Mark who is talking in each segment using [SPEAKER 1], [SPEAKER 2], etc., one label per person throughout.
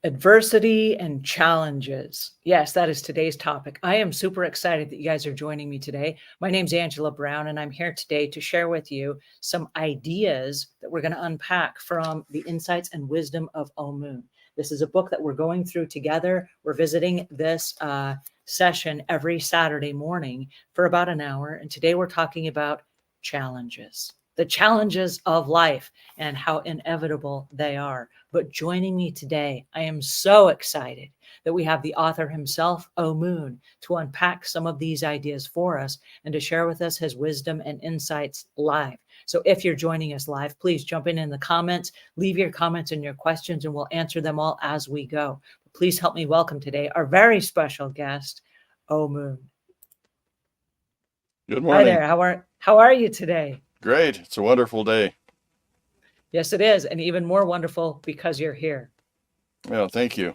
[SPEAKER 1] Adversity and challenges. Yes, that is today's topic. I am super excited that you guys are joining me today. My name's Angela Brown, and I'm here today to share with you some ideas that we're going to unpack from the Insights and Wisdom of Omuugn. This is a book that we're going through together. We're visiting this session every Saturday morning for about an hour, and today we're talking about challenges. The challenges of life and how inevitable they are. But joining me today, I am so excited that we have the author himself, Omuugn, to unpack some of these ideas for us and to share with us his wisdom and insights live. So if you're joining us live, please jump in the comments, leave your comments and your questions, and we'll answer them all as we go. Please help me welcome today our very special guest, Omuugn.
[SPEAKER 2] Good morning.
[SPEAKER 1] Hi there. How are you today?
[SPEAKER 2] Great. It's a wonderful day.
[SPEAKER 1] Yes, it is. And even more wonderful because you're here.
[SPEAKER 2] Well, thank you.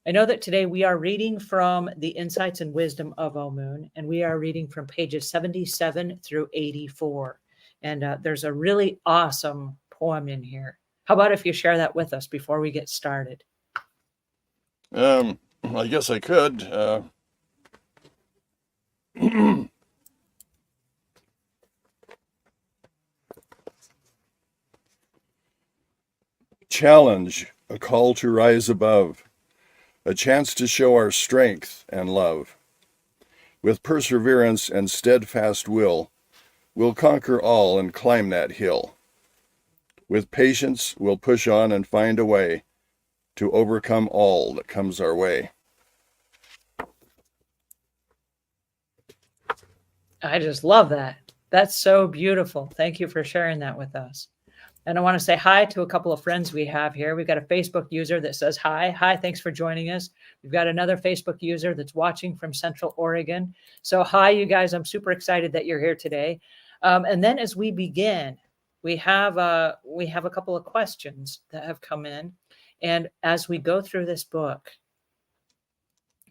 [SPEAKER 1] I know that today we are reading from the Insights and Wisdom of Omuugn, and we are reading from pages 77 through 84. And there's a really awesome poem in here. How about if you share that with us before we get started?
[SPEAKER 2] I guess I could. Challenge, a call to rise above, a chance to show our strength and love. With perseverance and steadfast will, we'll conquer all and climb that hill. With patience, we'll push on and find a way to overcome all that comes our way.
[SPEAKER 1] I just love that. That's so beautiful. Thank you for sharing that with us. And I want to say hi to a couple of friends we have here. We've got a Facebook user that says hi. Hi, thanks for joining us. We've got another Facebook user that's watching from Central Oregon. So hi, you guys. I'm super excited that you're here today. And then as we begin, we have a couple of questions that have come in. And as we go through this book,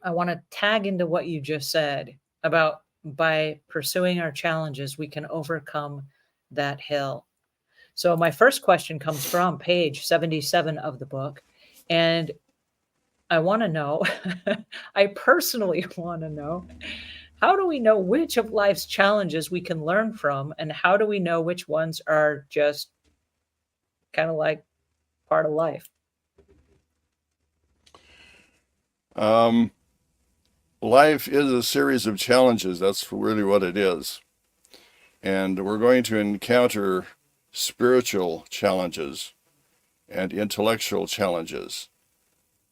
[SPEAKER 1] I want to tag into what you just said about by pursuing our challenges, we can overcome that hill. So my first question comes from page 77 of the book. And I want to know, I personally want to know, how do we know which of life's challenges we can learn from? And how do we know which ones are just kind of like part of life?
[SPEAKER 2] Life is a series of challenges. That's really what it is. And we're going to encounter spiritual challenges and intellectual challenges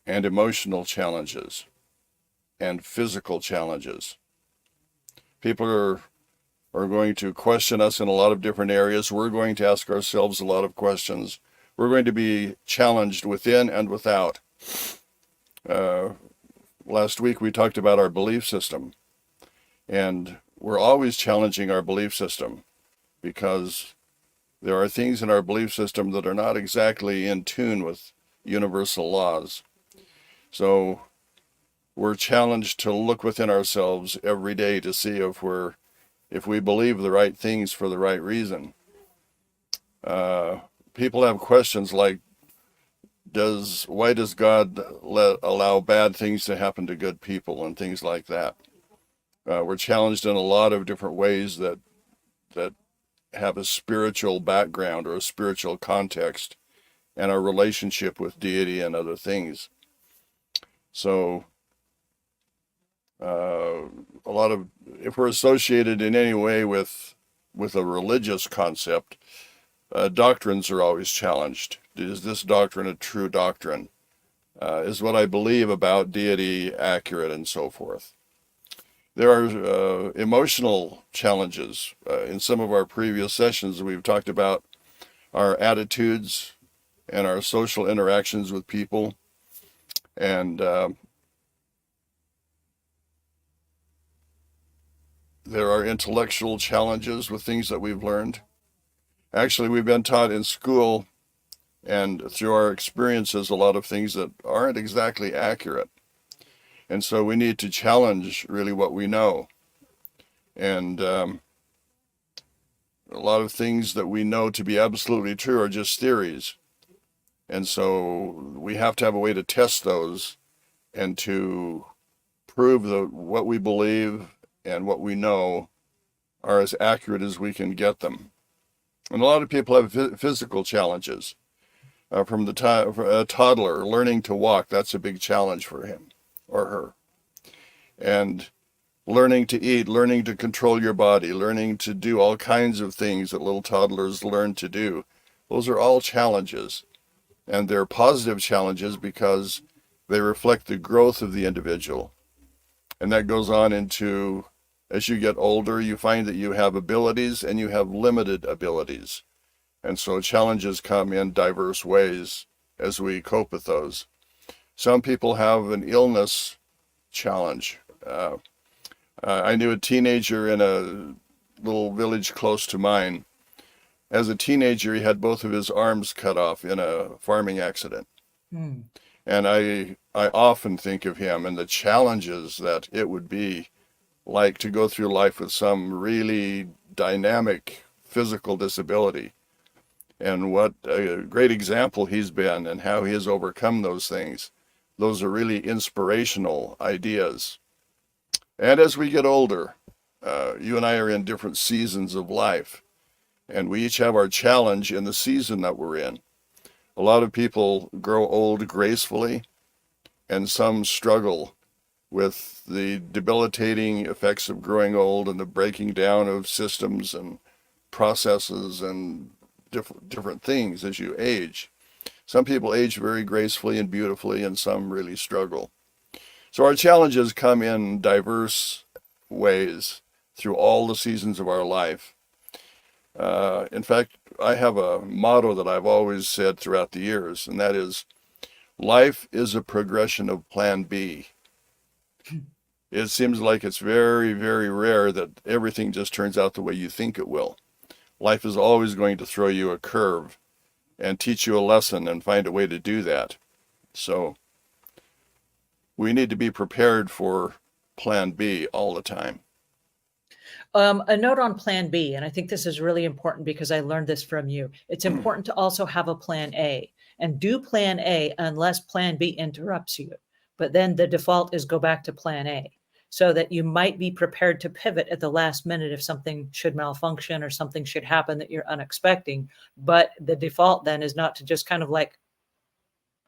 [SPEAKER 2] and emotional challenges and physical challenges. People are going to question us in a lot of different areas. We're going to ask ourselves a lot of questions. We're going to be challenged within and without. Last week we talked about our belief system, and we're always challenging our belief system because there are things in our belief system that are not exactly in tune with universal laws. So we're challenged to look within ourselves every day to see if we believe the right things for the right reason. People have questions like, why does God allow bad things to happen to good people and things like that? We're challenged in a lot of different ways that have a spiritual background or a spiritual context and our relationship with deity and other things. So if we're associated in any way with a religious concept, doctrines are always challenged. Is this doctrine a true doctrine? Is what I believe about deity accurate, and so forth? There are emotional challenges. In some of our previous sessions, we've talked about our attitudes and our social interactions with people. And there are intellectual challenges with things that we've learned. Actually, we've been taught in school and through our experiences a lot of things that aren't exactly accurate. And so we need to challenge really what we know. And a lot of things that we know to be absolutely true are just theories. And so we have to have a way to test those and to prove that what we believe and what we know are as accurate as we can get them. And a lot of people have physical challenges. From a toddler learning to walk, that's a big challenge for him or her. And learning to eat, learning to control your body, learning to do all kinds of things that little toddlers learn to do. Those are all challenges. And they're positive challenges because they reflect the growth of the individual. And that goes on into, as you get older, you find that you have abilities and you have limited abilities. And so challenges come in diverse ways as we cope with those. Some people have an illness challenge. I knew a teenager in a little village close to mine. As a teenager, he had both of his arms cut off in a farming accident.
[SPEAKER 1] Mm.
[SPEAKER 2] And I often think of him and the challenges that it would be like to go through life with some really dynamic physical disability. And what a great example he's been and how he has overcome those things. Those are really inspirational ideas. And as we get older, you and I are in different seasons of life, and we each have our challenge in the season that we're in. A lot of people grow old gracefully, and some struggle with the debilitating effects of growing old and the breaking down of systems and processes and different things as you age. Some people age very gracefully and beautifully, and some really struggle. So our challenges come in diverse ways through all the seasons of our life. In fact, I have a motto that I've always said throughout the years, and that is, life is a progression of Plan B. It seems like it's very, very rare that everything just turns out the way you think it will. Life is always going to throw you a curve and teach you a lesson and find a way to do that. So we need to be prepared for Plan B all the time.
[SPEAKER 1] A note on Plan B, and I think this is really important because I learned this from you. It's important to also have a Plan A and do Plan A unless Plan B interrupts you. But then the default is go back to Plan A so that you might be prepared to pivot at the last minute if something should malfunction or something should happen that you're unexpecting. But the default then is not to just kind of like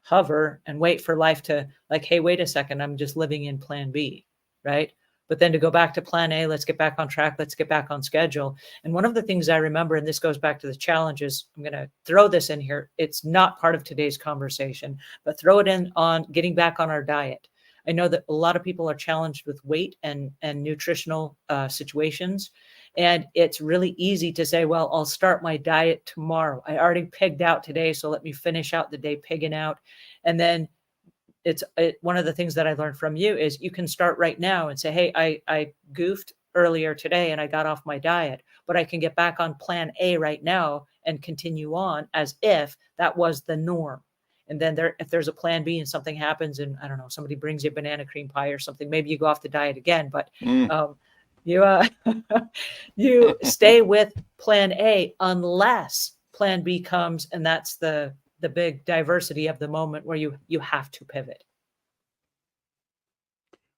[SPEAKER 1] hover and wait for life to like, hey, wait a second, I'm just living in Plan B, right? But then to go back to Plan A, let's get back on track, let's get back on schedule. And one of the things I remember, and this goes back to the challenges, I'm going to throw this in here. It's not part of today's conversation, but throw it in on getting back on our diet. I know that a lot of people are challenged with weight and nutritional situations. And it's really easy to say, well, I'll start my diet tomorrow. I already pigged out today, so let me finish out the day pigging out. And then one of the things that I learned from you is you can start right now and say, hey, I goofed earlier today and I got off my diet, but I can get back on Plan A right now and continue on as if that was the norm. And then if there's a Plan B and something happens and I don't know, somebody brings you a banana cream pie or something, maybe you go off the diet again, but you you stay with Plan A unless Plan B comes, and that's the big diversity of the moment where you have to pivot.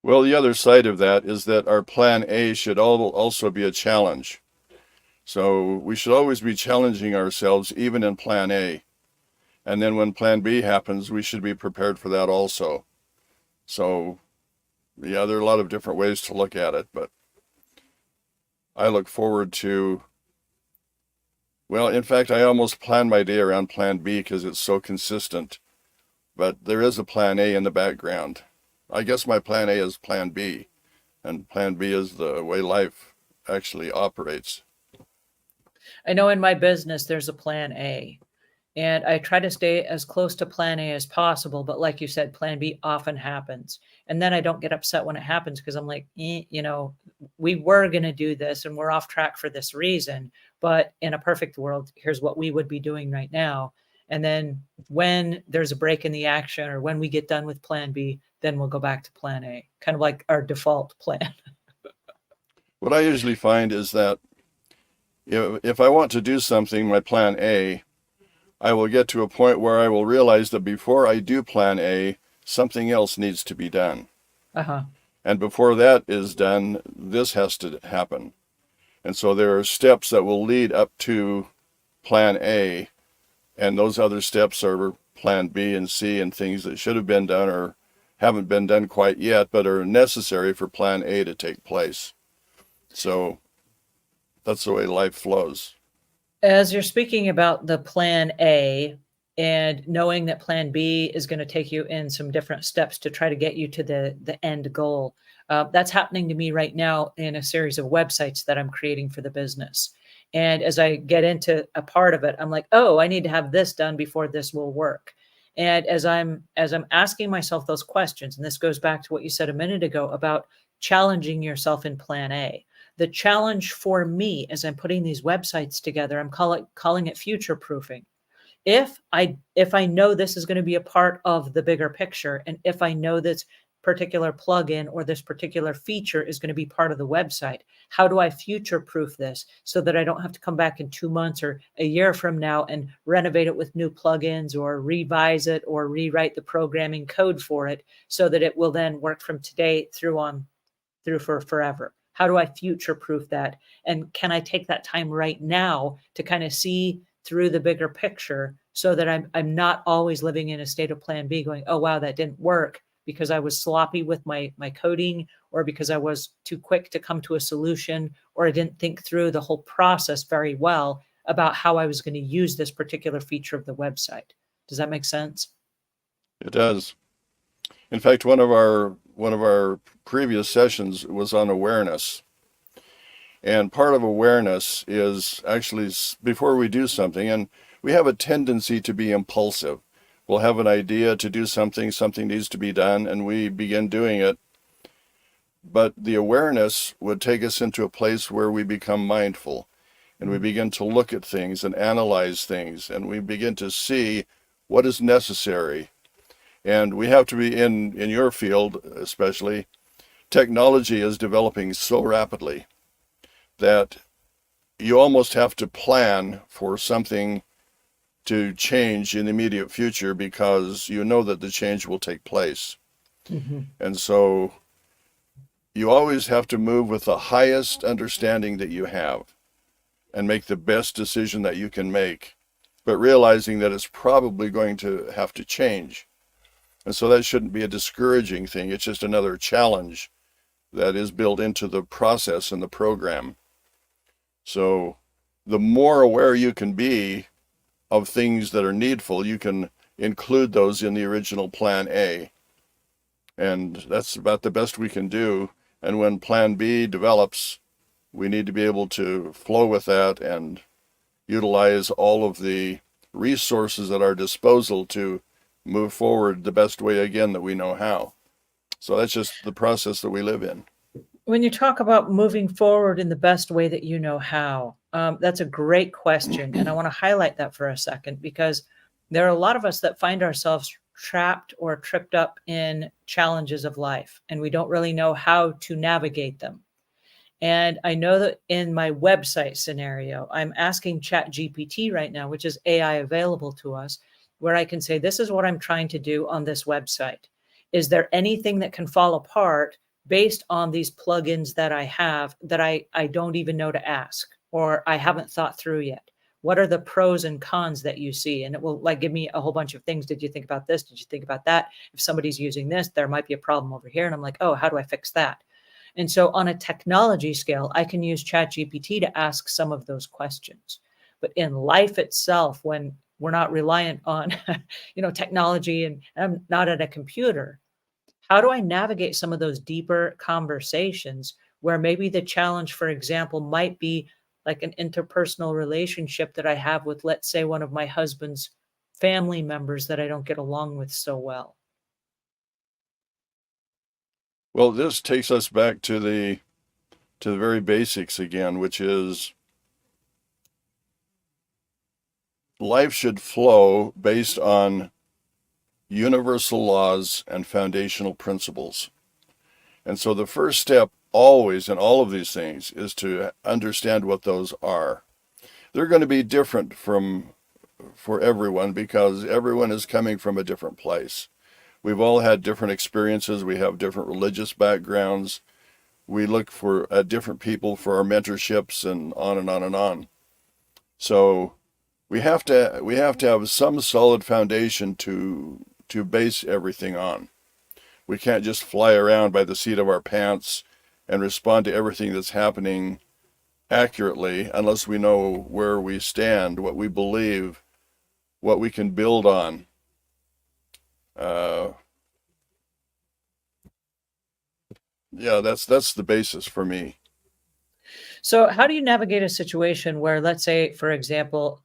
[SPEAKER 2] Well, the other side of that is that our Plan A should also be a challenge. So we should always be challenging ourselves, even in Plan A. And then when Plan B happens, we should be prepared for that also. So, yeah, there are a lot of different ways to look at it, but I look forward to, well, in fact, I almost plan my day around Plan B because it's so consistent. But there is a Plan A in the background. I guess my Plan A is Plan B, and Plan B is the way life actually operates.
[SPEAKER 1] I know in my business there's a Plan A, and I try to stay as close to Plan A as possible. But like you said, Plan B often happens. And then I don't get upset when it happens because I'm like, we were going to do this and we're off track for this reason. But in a perfect world, here's what we would be doing right now. And then when there's a break in the action or when we get done with Plan B, then we'll go back to Plan A, kind of like our default plan.
[SPEAKER 2] What I usually find is that if I want to do something, my Plan A, I will get to a point where I will realize that before I do plan A, something else needs to be done.
[SPEAKER 1] Uh-huh.
[SPEAKER 2] And before that is done, this has to happen. And so there are steps that will lead up to plan A, and those other steps are plan B and C and things that should have been done or haven't been done quite yet, but are necessary for plan A to take place. So that's the way life flows.
[SPEAKER 1] As you're speaking about the plan A and knowing that plan B is going to take you in some different steps to try to get you to the end goal, that's happening to me right now in a series of websites that I'm creating for the business. And as I get into a part of it, I'm like, oh, I need to have this done before this will work. And as I'm asking myself those questions, and this goes back to what you said a minute ago about challenging yourself in plan A. The challenge for me as I'm putting these websites together, I'm calling it future proofing. If I know this is going to be a part of the bigger picture, and if I know this particular plugin or this particular feature is going to be part of the website, how do I future proof this so that I don't have to come back in 2 months or a year from now and renovate it with new plugins or revise it or rewrite the programming code for it so that it will then work from today through for forever? How do I future proof that? And can I take that time right now to kind of see through the bigger picture so that I'm not always living in a state of plan B going, oh, wow, that didn't work because I was sloppy with my coding, or because I was too quick to come to a solution, or I didn't think through the whole process very well about how I was going to use this particular feature of the website. Does that make sense?
[SPEAKER 2] It does. In fact, one of our previous sessions was on awareness. And part of awareness is actually before we do something, and we have a tendency to be impulsive. We'll have an idea to do something needs to be done, and we begin doing it. But the awareness would take us into a place where we become mindful, and we begin to look at things and analyze things, and we begin to see what is necessary. And we have to be in your field, especially, technology is developing so rapidly that you almost have to plan for something to change in the immediate future because you know that the change will take place.
[SPEAKER 1] Mm-hmm.
[SPEAKER 2] And so you always have to move with the highest understanding that you have and make the best decision that you can make, but realizing that it's probably going to have to change. And so that shouldn't be a discouraging thing. It's just another challenge that is built into the process and the program. So the more aware you can be of things that are needful, you can include those in the original plan A. And that's about the best we can do. And when plan B develops, we need to be able to flow with that and utilize all of the resources at our disposal to move forward the best way again that we know how. So that's just the process that we live in.
[SPEAKER 1] When you talk about moving forward in the best way that you know how, that's a great question. And I want to highlight that for a second, because there are a lot of us that find ourselves trapped or tripped up in challenges of life, and we don't really know how to navigate them. And I know that in my website scenario, I'm asking ChatGPT right now, which is AI available to us, where I can say, this is what I'm trying to do on this website. Is there anything that can fall apart based on these plugins that I have that I don't even know to ask, or I haven't thought through yet? What are the pros and cons that you see? And it will like give me a whole bunch of things. Did you think about this? Did you think about that? If somebody's using this, there might be a problem over here. And I'm like, oh, how do I fix that? And so on a technology scale, I can use ChatGPT to ask some of those questions. But in life itself, when we're not reliant on technology and I'm not at a computer, how do I navigate some of those deeper conversations where maybe the challenge, for example, might be like an interpersonal relationship that I have with, let's say, one of my husband's family members that I don't get along with so well?
[SPEAKER 2] Well, this takes us back to the very basics again, which is life should flow based on universal laws and foundational principles. And so the first step always in all of these things is to understand what those are. They're going to be different from for everyone because everyone is coming from a different place. We've all had different experiences. We have different religious backgrounds. We look for at different people for our mentorships and on and on and on. So we have to have some solid foundation to base everything on. We can't just fly around by the seat of our pants and respond to everything that's happening accurately unless we know where we stand, what we believe, what we can build on. Yeah, that's the basis for me.
[SPEAKER 1] So how do you navigate a situation where, let's say, for example,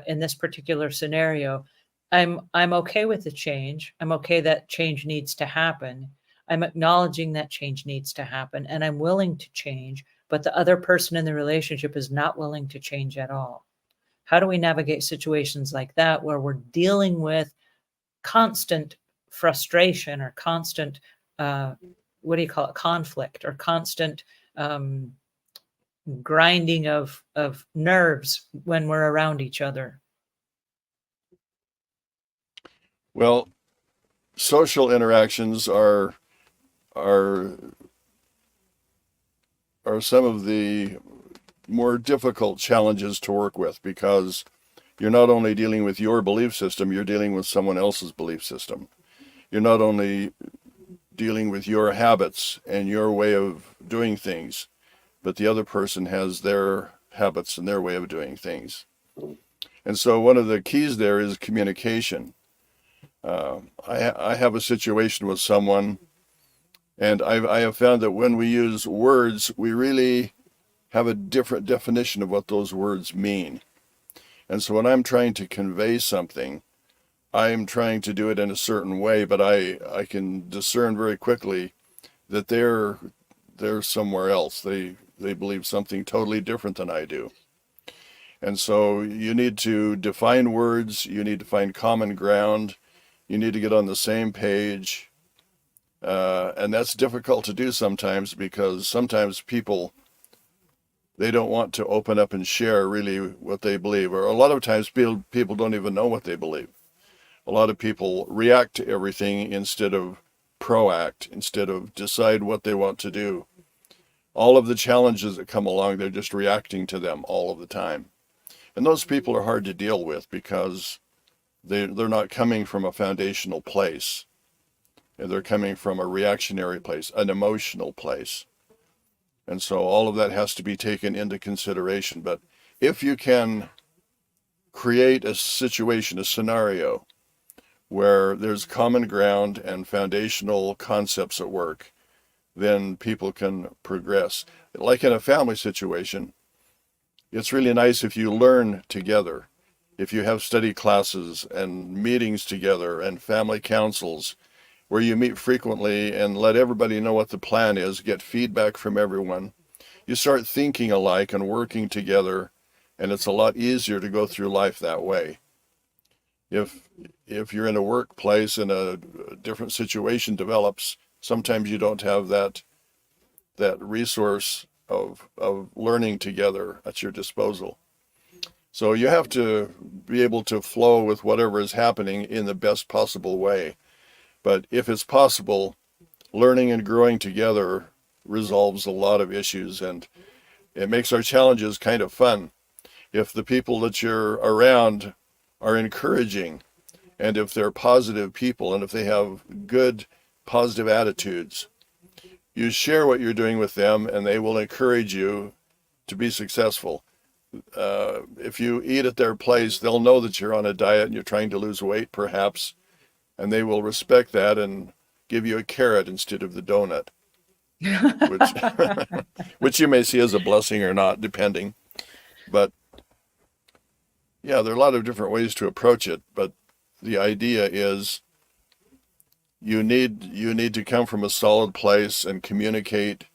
[SPEAKER 1] in this particular scenario, I'm okay with the change. I'm okay that change needs to happen. I'm acknowledging that change needs to happen, and I'm willing to change, but the other person in the relationship is not willing to change at all. How do we navigate situations like that where we're dealing with constant frustration or constant, what do you call it, conflict or constant grinding of nerves when we're around each other?
[SPEAKER 2] Well, social interactions are some of the more difficult challenges to work with because you're not only dealing with your belief system, you're dealing with someone else's belief system. You're not only dealing with your habits and your way of doing things, but the other person has their habits and their way of doing things. And so one of the keys there is communication. I have a situation with someone, and I have found that when we use words, we really have a different definition of what those words mean. And so when I'm trying to convey something, I'm trying to do it in a certain way, but I can discern very quickly that they're somewhere else. They believe something totally different than I do. And so you need to define words, you need to find common ground, you need to get on the same page. And that's difficult to do sometimes because sometimes people, they don't want to open up and share really what they believe. Or a lot of times people don't even know what they believe. A lot of people react to everything instead of proact, instead of decide what they want to do. All of the challenges that come along, they're just reacting to them all of the time. And those people are hard to deal with because they're not coming from a foundational place. They're coming from a reactionary place, an emotional place. And so all of that has to be taken into consideration. But if you can create a situation, a scenario, where there's common ground and foundational concepts at work, then people can progress. Like in a family situation, it's really nice if you learn together, if you have study classes and meetings together and family councils where you meet frequently and let everybody know what the plan is, get feedback from everyone. You start thinking alike and working together, and it's a lot easier to go through life that way. If you're in a workplace and a different situation develops, sometimes you don't have that resource of learning together at your disposal. So you have to be able to flow with whatever is happening in the best possible way. But if it's possible, learning and growing together resolves a lot of issues, and it makes our challenges kind of fun. If the people that you're around are encouraging, and if they're positive people, and if they have good, positive attitudes, you share what you're doing with them, and they will encourage you to be successful. If you eat at their place, they'll know that you're on a diet and you're trying to lose weight, perhaps, and they will respect that and give you a carrot instead of the donut, which which you may see as a blessing or not, depending. But yeah, there are a lot of different ways to approach it, but the idea is you need to come from a solid place and communicate,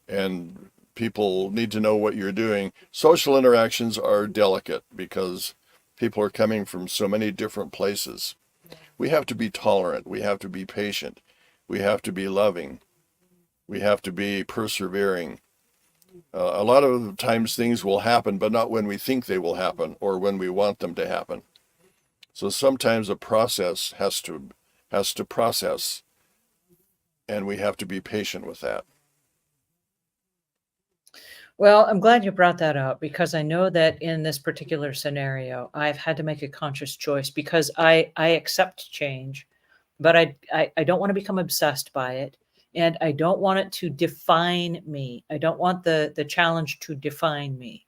[SPEAKER 2] and people need to know what you're doing. Social interactions are delicate because people are coming from so many different places. We have to be tolerant, we have to be patient, we have to be loving, we have to be persevering. A lot of times things will happen, but not when we think they will happen or when we want them to happen. So sometimes a process has to process, and we have to be patient with that.
[SPEAKER 1] Well, I'm glad you brought that up because I know that in this particular scenario, I've had to make a conscious choice because I accept change, but I don't want to become obsessed by it, and I don't want it to define me. I don't want the challenge to define me.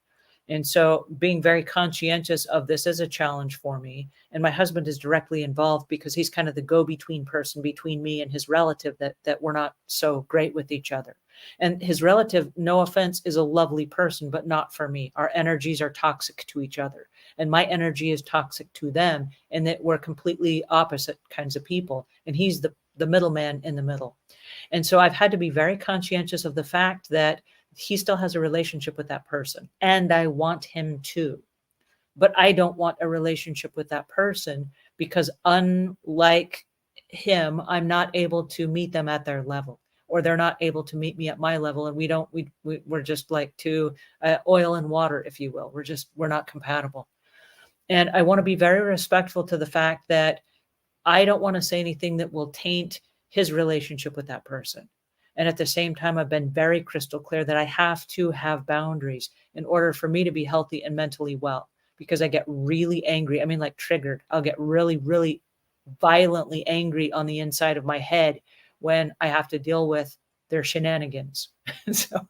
[SPEAKER 1] And so being very conscientious of this is a challenge for me. And my husband is directly involved because he's kind of the go-between person between me and his relative that we're not so great with each other. And his relative, no offense, is a lovely person, but not for me. Our energies are toxic to each other. And my energy is toxic to them, and that we're completely opposite kinds of people. And he's the middleman in the middle. And so I've had to be very conscientious of the fact that he still has a relationship with that person. And I want him to. But I don't want a relationship with that person because unlike him, I'm not able to meet them at their level, or they're not able to meet me at my level. And we're just like two oil and water, if you will. We're not compatible. And I want to be very respectful to the fact that I don't want to say anything that will taint his relationship with that person. And at the same time, I've been very crystal clear that I have to have boundaries in order for me to be healthy and mentally well, because I get really angry. I mean, like triggered. I'll get really, really violently angry on the inside of my head when I have to deal with their shenanigans. So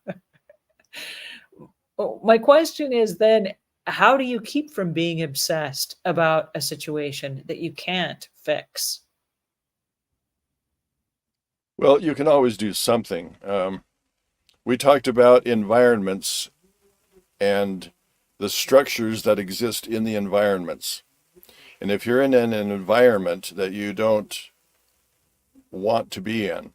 [SPEAKER 1] my question is then, how do you keep from being obsessed about a situation that you can't fix?
[SPEAKER 2] Well, you can always do something. We talked about environments and the structures that exist in the environments. And if you're in an environment that you don't want to be in,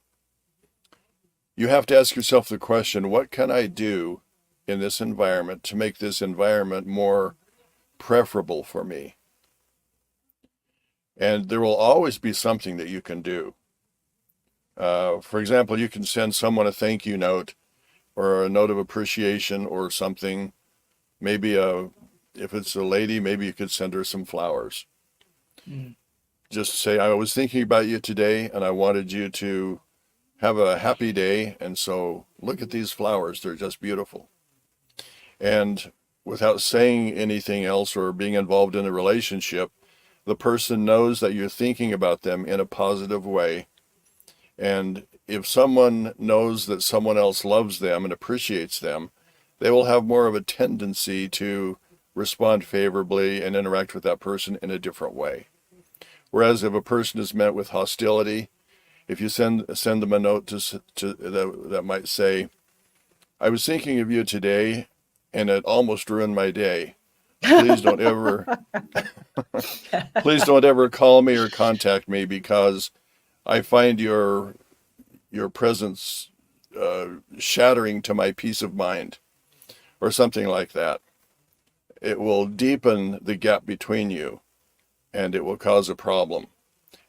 [SPEAKER 2] you have to ask yourself the question, what can I do in this environment to make this environment more preferable for me? And there will always be something that you can do. For example, you can send someone a thank you note or a note of appreciation or something. Maybe if it's a lady, maybe you could send her some flowers.
[SPEAKER 1] Mm.
[SPEAKER 2] Just say, I was thinking about you today and I wanted you to have a happy day. And so look at these flowers. They're just beautiful. And without saying anything else or being involved in a relationship, the person knows that you're thinking about them in a positive way. And if someone knows that someone else loves them and appreciates them, they will have more of a tendency to respond favorably and interact with that person in a different way. Whereas if a person is met with hostility, if you send them a note that might say, I was thinking of you today and it almost ruined my day. Please don't ever please don't ever call me or contact me because I find your presence shattering to my peace of mind, or something like that. It will deepen the gap between you, and it will cause a problem.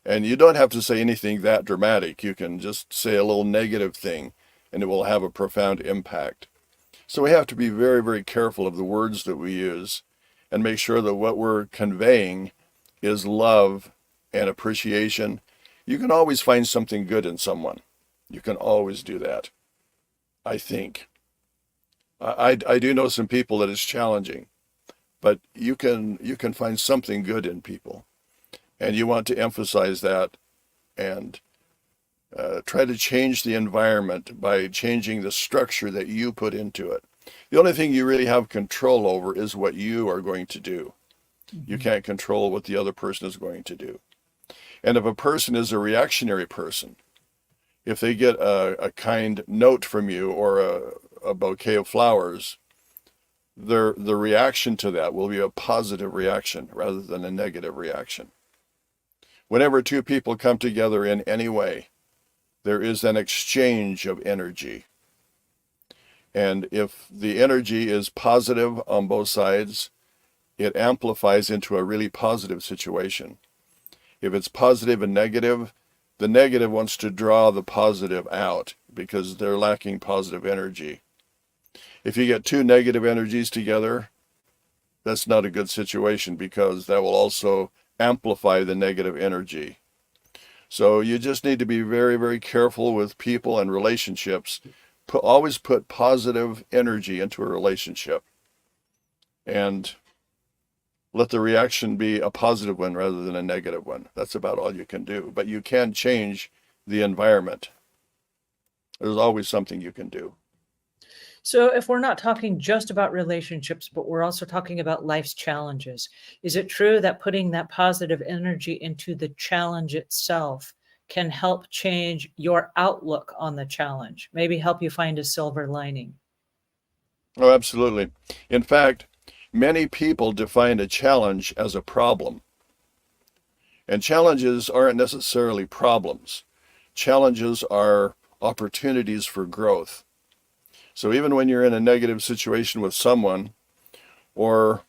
[SPEAKER 2] And you don't have to say anything that dramatic. You can just say a little negative thing, and it will have a profound impact. So we have to be very, very careful of the words that we use and make sure that what we're conveying is love and appreciation. You can always find something good in someone. You can always do that, I think. I do know some people that it's challenging, but you can find something good in people. And you want to emphasize that and try to change the environment by changing the structure that you put into it. The only thing you really have control over is what you are going to do. Mm-hmm. You can't control what the other person is going to do. And if a person is a reactionary person, if they get a kind note from you or a bouquet of flowers, the reaction to that will be a positive reaction rather than a negative reaction. Whenever two people come together in any way, there is an exchange of energy. And if the energy is positive on both sides, it amplifies into a really positive situation. If it's positive and negative, the negative wants to draw the positive out because they're lacking positive energy. If you get two negative energies together, that's not a good situation because that will also amplify the negative energy. So you just need to be very, very careful with people and relationships. Always put positive energy into a relationship and let the reaction be a positive one rather than a negative one. That's about all you can do. But you can change the environment. There's always something you can do.
[SPEAKER 1] So if we're not talking just about relationships, but we're also talking about life's challenges, is it true that putting that positive energy into the challenge itself can help change your outlook on the challenge, maybe help you find a silver lining?
[SPEAKER 2] Oh, absolutely. In fact, many people define a challenge as a problem. And challenges aren't necessarily problems. Challenges are opportunities for growth. So even when you're in a negative situation with someone, or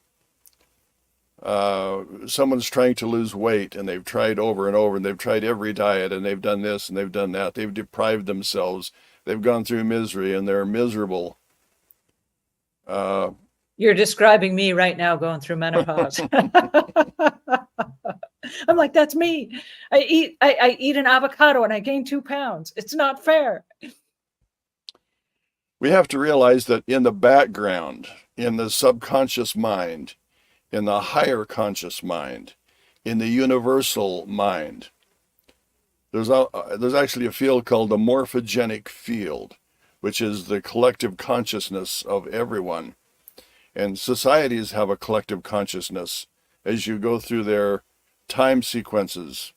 [SPEAKER 2] someone's trying to lose weight and they've tried over and over and they've tried every diet and they've done this and they've done that, they've deprived themselves, they've gone through misery and they're miserable.
[SPEAKER 1] You're describing me right now going through menopause. I'm like, that's me. I eat an avocado and I gain 2 pounds. It's not fair.
[SPEAKER 2] We have to realize that in the background, in the subconscious mind, in the higher conscious mind, in the universal mind, there's actually a field called the morphogenic field, which is the collective consciousness of everyone. And societies have a collective consciousness as you go through their time sequences.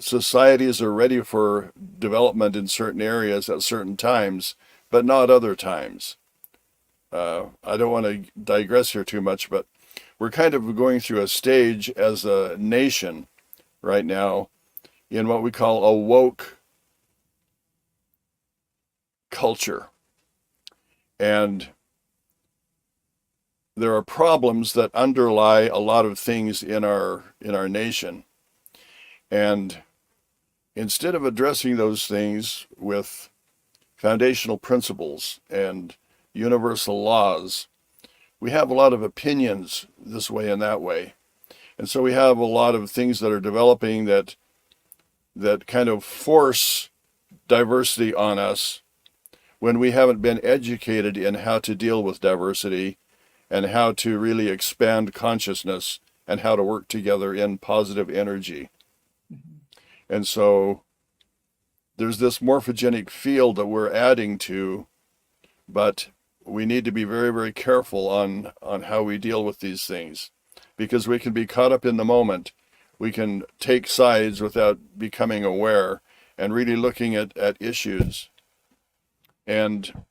[SPEAKER 2] Societies are ready for development in certain areas at certain times, but not other times. I don't want to digress here too much, but we're kind of going through a stage as a nation right now in what we call a woke culture. And there are problems that underlie a lot of things in our nation. And instead of addressing those things with foundational principles and universal laws, we have a lot of opinions this way and that way. And so we have a lot of things that are developing that kind of force diversity on us when we haven't been educated in how to deal with diversity and how to really expand consciousness and how to work together in positive energy. And so there's this morphogenic field that we're adding to, but we need to be very, very careful on how we deal with these things, because we can be caught up in the moment. We can take sides without becoming aware and really looking at issues. And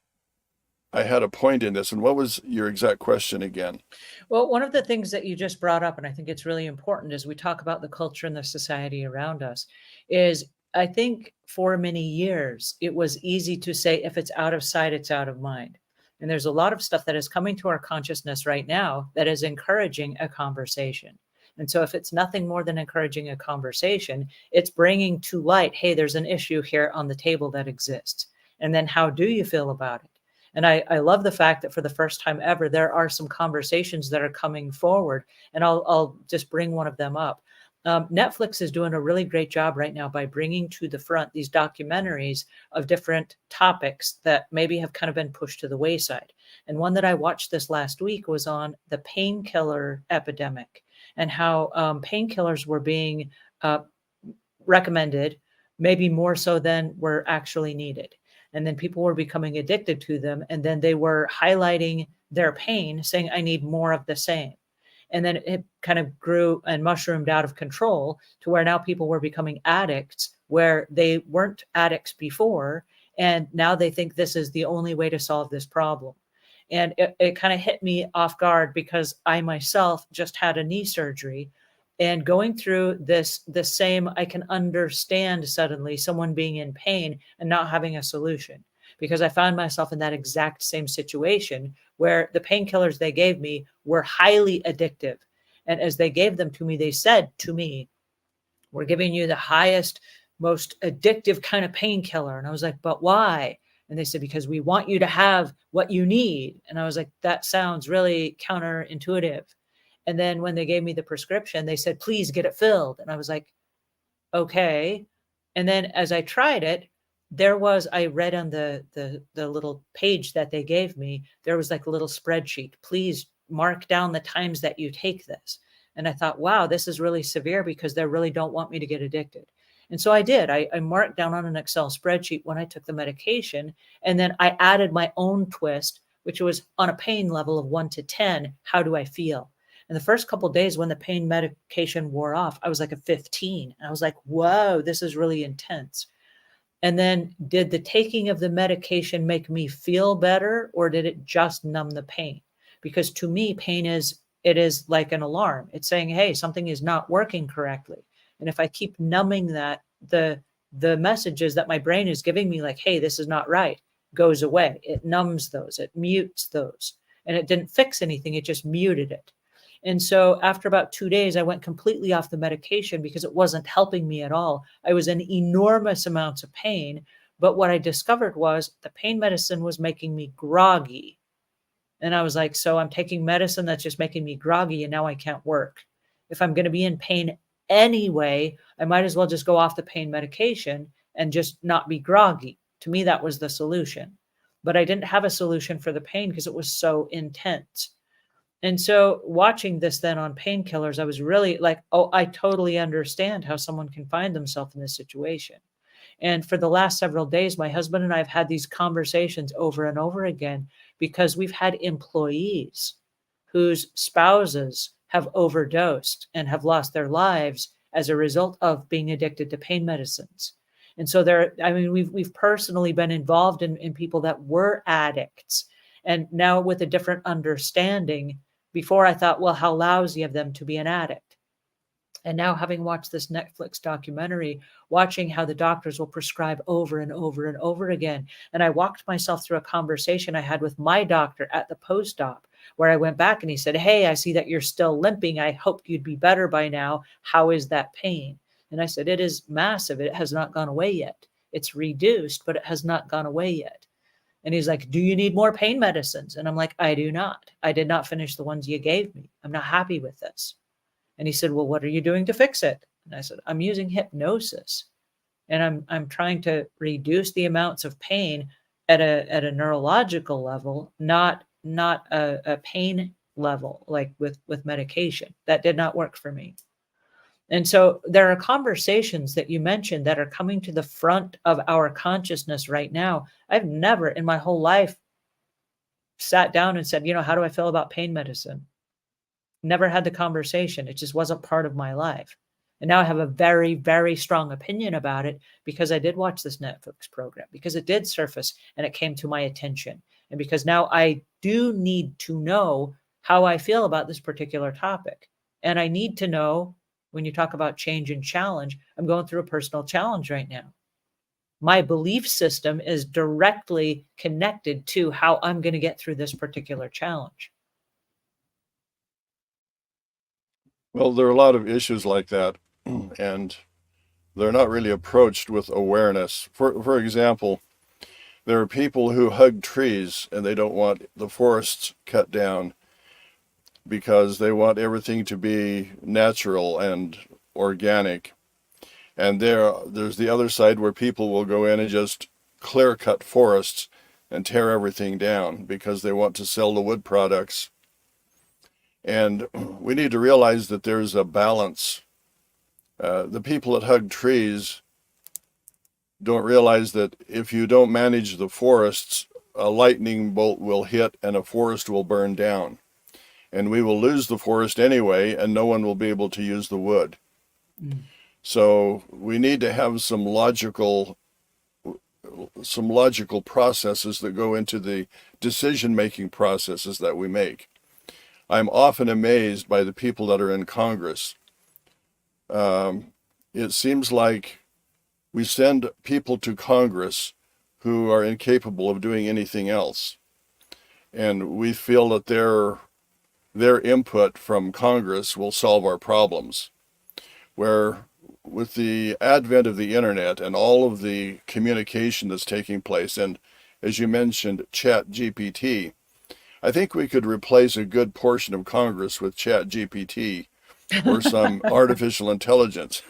[SPEAKER 2] I had a point in this. And what was your exact question again?
[SPEAKER 1] Well, one of the things that you just brought up, and I think it's really important as we talk about the culture and the society around us, is I think for many years, it was easy to say, if it's out of sight, it's out of mind. And there's a lot of stuff that is coming to our consciousness right now that is encouraging a conversation. And so if it's nothing more than encouraging a conversation, it's bringing to light, hey, there's an issue here on the table that exists. And then how do you feel about it? And I love the fact that for the first time ever, there are some conversations that are coming forward. And I'll just bring one of them up. Netflix is doing a really great job right now by bringing to the front these documentaries of different topics that maybe have kind of been pushed to the wayside. And one that I watched this last week was on the painkiller epidemic and how painkillers were being recommended, maybe more so than were actually needed. And then people were becoming addicted to them. And then they were highlighting their pain, saying, I need more of the same. And then it kind of grew and mushroomed out of control to where now people were becoming addicts where they weren't addicts before. And now they think this is the only way to solve this problem. And it kind of hit me off guard because I myself just had a knee surgery. And going through the same, I can understand suddenly someone being in pain and not having a solution, because I found myself in that exact same situation where the painkillers they gave me were highly addictive. And as they gave them to me, they said to me, we're giving you the highest, most addictive kind of painkiller. And I was like, but why? And they said, because we want you to have what you need. And I was like, that sounds really counterintuitive. And then when they gave me the prescription, they said, please get it filled. And I was like, okay. And then as I tried it, I read on the little page that they gave me, there was like a little spreadsheet. Please mark down the times that you take this. And I thought, wow, this is really severe because they really don't want me to get addicted. And so I did. I marked down on an Excel spreadsheet when I took the medication. And then I added my own twist, which was on a pain level of 1 to 10. How do I feel? And the first couple of days when the pain medication wore off, I was like a 15. And I was like, whoa, this is really intense. And then did the taking of the medication make me feel better, or did it just numb the pain? Because to me, it is like an alarm. It's saying, hey, something is not working correctly. And if I keep numbing that, the messages that my brain is giving me, like, hey, this is not right, goes away. It numbs those, it mutes those. And it didn't fix anything, it just muted it. And so after about 2 days, I went completely off the medication because it wasn't helping me at all. I was in enormous amounts of pain. But what I discovered was the pain medicine was making me groggy. And I was like, so I'm taking medicine that's just making me groggy, and now I can't work. If I'm going to be in pain anyway, I might as well just go off the pain medication and just not be groggy. To me, that was the solution. But I didn't have a solution for the pain because it was so intense. And so watching this then on painkillers, I was really like, oh, I totally understand how someone can find themselves in this situation. And for the last several days, my husband and I have had these conversations over and over again because we've had employees whose spouses have overdosed and have lost their lives as a result of being addicted to pain medicines. And so we've personally been involved in people that were addicts. And now with a different understanding, before I thought, well, how lousy of them to be an addict. And now having watched this Netflix documentary, watching how the doctors will prescribe over and over and over again. And I walked myself through a conversation I had with my doctor at the post-op, where I went back and he said, hey, I see that you're still limping. I hope you'd be better by now. How is that pain? And I said, it is massive. It has not gone away yet. It's reduced, but it has not gone away yet. And he's like, do you need more pain medicines? And I'm like, I do not. I did not finish the ones you gave me. I'm not happy with this. And he said, well, what are you doing to fix it? And I said, I'm using hypnosis. And I'm trying to reduce the amounts of pain at a neurological level, not a pain level, like with medication. That did not work for me. And so there are conversations that you mentioned that are coming to the front of our consciousness right now. I've never in my whole life sat down and said, how do I feel about pain medicine? Never had the conversation. It just wasn't part of my life. And now I have a very, very strong opinion about it because I did watch this Netflix program, because it did surface and it came to my attention. And because now I do need to know how I feel about this particular topic. And I need to know, when you talk about change and challenge, I'm going through a personal challenge right now. My belief system is directly connected to how I'm going to get through this particular challenge.
[SPEAKER 2] Well, there are a lot of issues like that, and they're not really approached with awareness. For example, there are people who hug trees and they don't want the forests cut down because they want everything to be natural and organic. And there's the other side where people will go in and just clear cut forests and tear everything down because they want to sell the wood products. And we need to realize that there's a balance. The people that hug trees don't realize that if you don't manage the forests, a lightning bolt will hit and a forest will burn down. And we will lose the forest anyway, and no one will be able to use the wood. Mm. So we need to have some logical processes that go into the decision-making processes that we make. I'm often amazed by the people that are in Congress. It seems like we send people to Congress who are incapable of doing anything else. And we feel that their input from Congress will solve our problems. Where with the advent of the internet and all of the communication that's taking place, and as you mentioned, Chat GPT, I think we could replace a good portion of Congress with Chat GPT or some artificial intelligence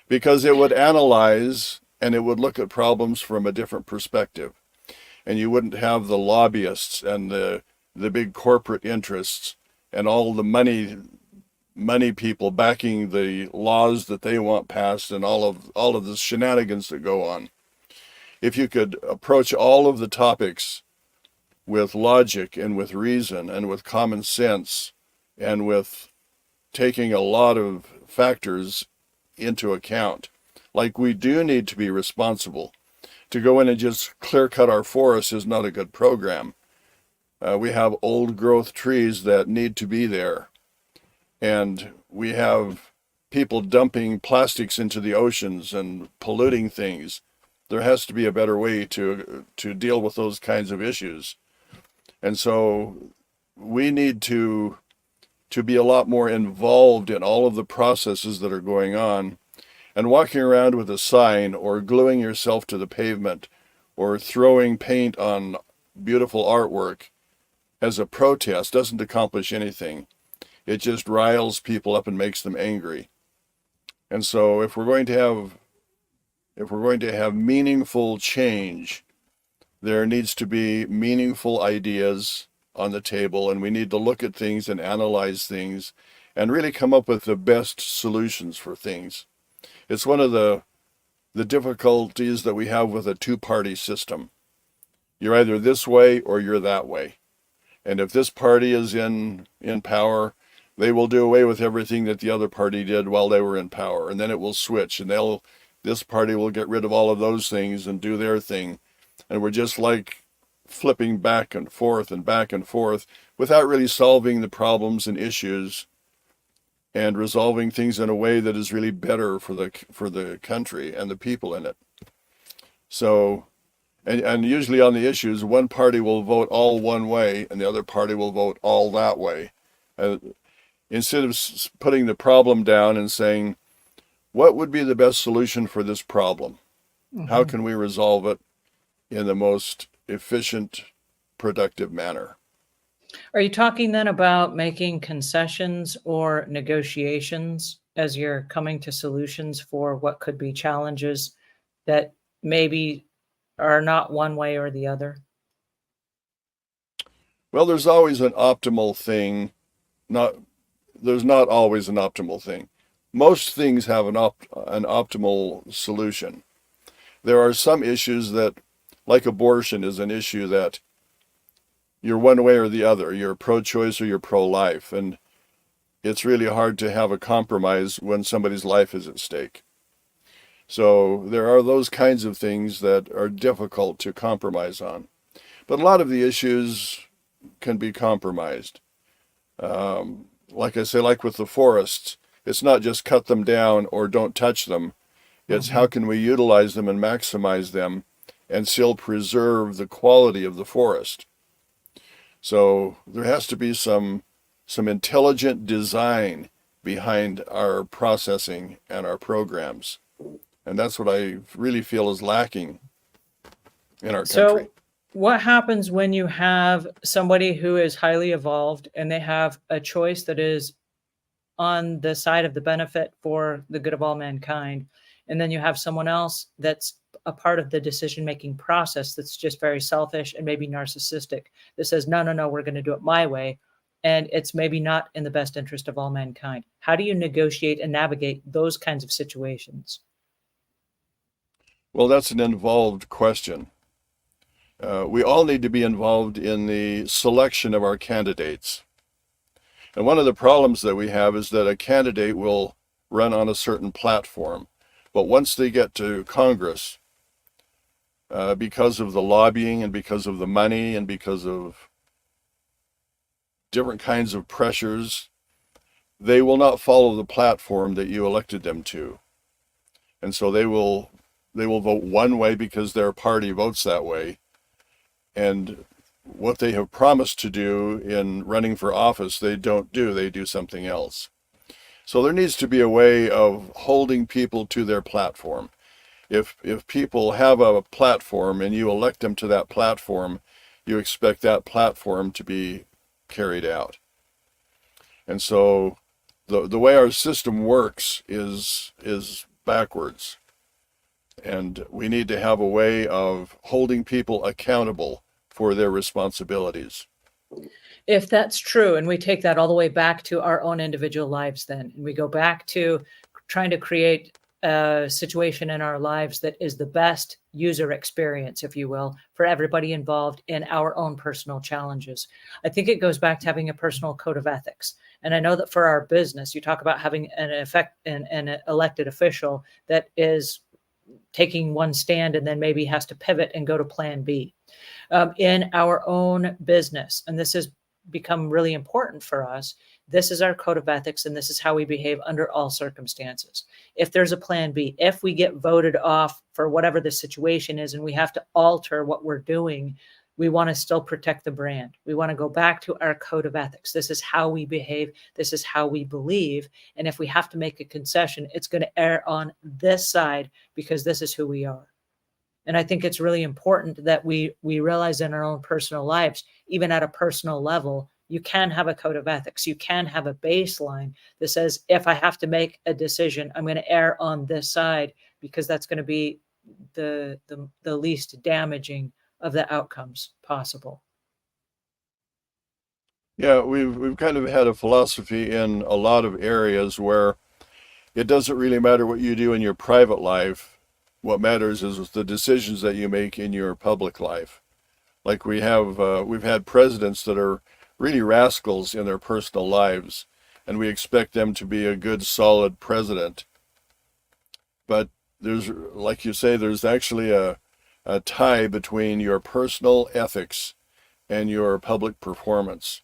[SPEAKER 2] because it would analyze and it would look at problems from a different perspective. And you wouldn't have the lobbyists and the big corporate interests and all the money people backing the laws that they want passed and all of the shenanigans that go on. If you could approach all of the topics with logic and with reason and with common sense and with taking a lot of factors into account, like we do need to be responsible. To go in and just clear cut our forests is not a good program. We have old growth trees that need to be there. And we have people dumping plastics into the oceans and polluting things. There has to be a better way to deal with those kinds of issues. And so we need to be a lot more involved in all of the processes that are going on. And walking around with a sign or gluing yourself to the pavement or throwing paint on beautiful artwork as a protest doesn't accomplish anything. It just riles people up and makes them angry. And so if we're going to have meaningful change, there needs to be meaningful ideas on the table, and we need to look at things and analyze things and really come up with the best solutions for things. It's one of the difficulties that we have with a two-party system. You're either this way or you're that way. And if this party is in power, they will do away with everything that the other party did while they were in power. And then it will switch, and this party will get rid of all of those things and do their thing. And we're just like flipping back and forth without really solving the problems and issues and resolving things in a way that is really better for the country and the people in it. So, and usually on the issues, one party will vote all one way and the other party will vote all that way. Instead of putting the problem down and saying, what would be the best solution for this problem? Mm-hmm. How can we resolve it in the most efficient, productive manner?
[SPEAKER 1] Are you talking then about making concessions or negotiations as you're coming to solutions for what could be challenges that maybe are not one way or the other?
[SPEAKER 2] Well, there's always an optimal thing. There's not always an optimal thing. Most things have an optimal solution. There are some issues that, like abortion, is an issue that you're one way or the other. You're pro-choice or you're pro-life. And it's really hard to have a compromise when somebody's life is at stake. So there are those kinds of things that are difficult to compromise on. But a lot of the issues can be compromised. Like I say, like with the forests, it's not just cut them down or don't touch them. It's how can we utilize them and maximize them and still preserve the quality of the forest. So there has to be some intelligent design behind our processing and our programs. And that's what I really feel is lacking in our country.
[SPEAKER 1] So what happens when you have somebody who is highly evolved and they have a choice that is on the side of the benefit for the good of all mankind, and then you have someone else that's a part of the decision-making process that's just very selfish and maybe narcissistic, that says, no, we're going to do it my way, and it's maybe not in the best interest of all mankind? How do you negotiate and navigate those kinds of situations?
[SPEAKER 2] Well, that's an involved question. We all need to be involved in the selection of our candidates. And one of the problems that we have is that a candidate will run on a certain platform. But once they get to Congress, because of the lobbying and because of the money and because of different kinds of pressures, they will not follow the platform that you elected them to. And so they will vote one way because their party votes that way. And what they have promised to do in running for office, they don't do. They do something else. So there needs to be a way of holding people to their platform. If people have a platform and you elect them to that platform, you expect that platform to be carried out. And so the way our system works is backwards. And we need to have a way of holding people accountable for their responsibilities.
[SPEAKER 1] If that's true, and we take that all the way back to our own individual lives, then, and we go back to trying to create a situation in our lives that is the best user experience, if you will, for everybody involved in our own personal challenges. I think it goes back to having a personal code of ethics. And I know that for our business, you talk about having an elected official that is taking one stand and then maybe has to pivot and go to plan B. In our own business, and this has become really important for us, this is our code of ethics, and this is how we behave under all circumstances. If there's a plan B, if we get voted off for whatever the situation is and we have to alter what we're doing, we want to still protect the brand. We want to go back to our code of ethics. This is how we behave. This is how we believe. And if we have to make a concession, it's going to err on this side because this is who we are. And I think it's really important that we realize in our own personal lives, even at a personal level, you can have a code of ethics. You can have a baseline that says, if I have to make a decision, I'm going to err on this side because that's going to be the least damaging of the outcomes possible.
[SPEAKER 2] Yeah, we've kind of had a philosophy in a lot of areas where it doesn't really matter what you do in your private life. What matters is the decisions that you make in your public life. Like we've had presidents that are really rascals in their personal lives, and we expect them to be a good, solid president. But there's, like you say, there's actually a tie between your personal ethics and your public performance.